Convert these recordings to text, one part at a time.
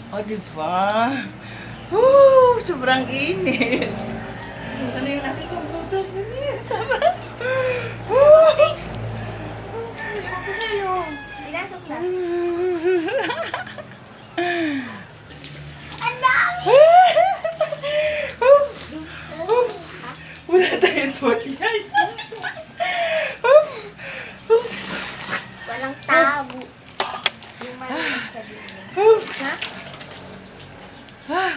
O, diba? Sobrang init. Saan na yung ating computer? Sama. Ewan ko sa'yo. Pinasok na. Wala tayong tuwalay. Walang tabo. Yung maliit sa dingding. Ha?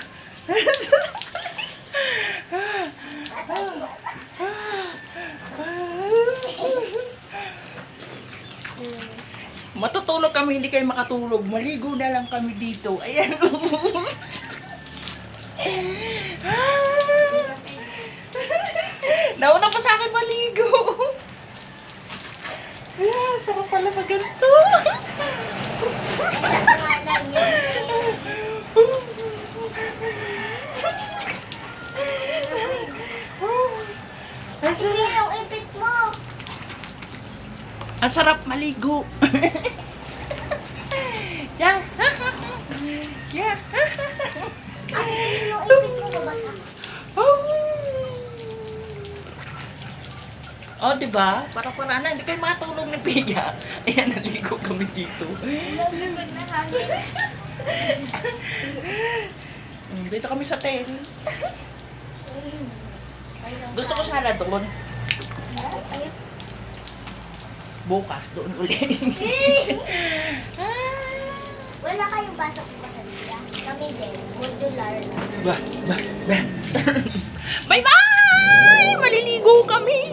Matutulog kami, hindi kayo makatulog. Maligo na lang kami dito. Ayan. Nauna pa sa akin maligo. Ayan, sarap pala pag ganito. Pangalan yun. Ang Sige, sarap. yung ipit mo. Ang sarap maligo. Yeah. Yeah. Ano yung ipit mo babasa? Oh, diba? Para-para na, hindi kayo makatulog ni Pia. Ayan, naligo kami dito. Laglag na hangin. Dito kami sa terrace. Gusto ko sana doon. Bukas, doon ulit. Wala kayong pasok sa kanila. Kami din, modular na. Bye-bye! Maliligo kami!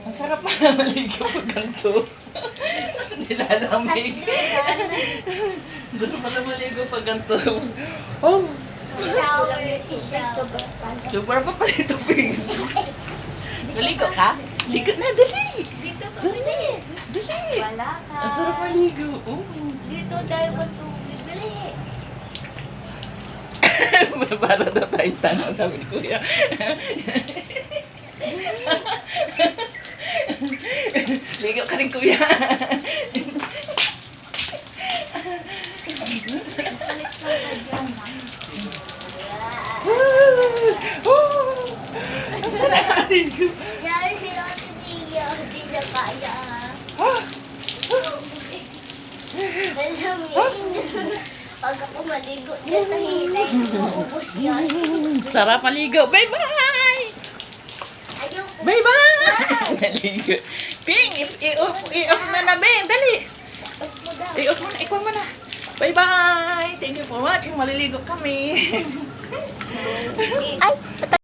Ang sarap pa na maligo pag ganito. Nilalamig. Gusto pa na maligo pag ganito. Oh! Shower siya. Super pa pala ito, Ping. Naligo ka? Ligo na, dali! Dito to. Dali! Wala ka. Ang sarap maligo. Oh. Dito dahil matubig. Dali. Para daw tayong tanong, sabi ni Kuya. Ligo ka rin, Kuya. Ang sarap maligo. Yari si Lotte Tia. Hindi na kaya ha. Alam mo, pag ako maligo dyan, tahintay ko maubos yan. Sarap maligo. Bye-bye! Ayoko. Bye-bye! Naligo. Ping, i-off na na, Bing. Dali. Off mo daw. I-off mo na. Ikaw mo na. Bye-bye! Thank you for watching. Maliligo kami. Ay,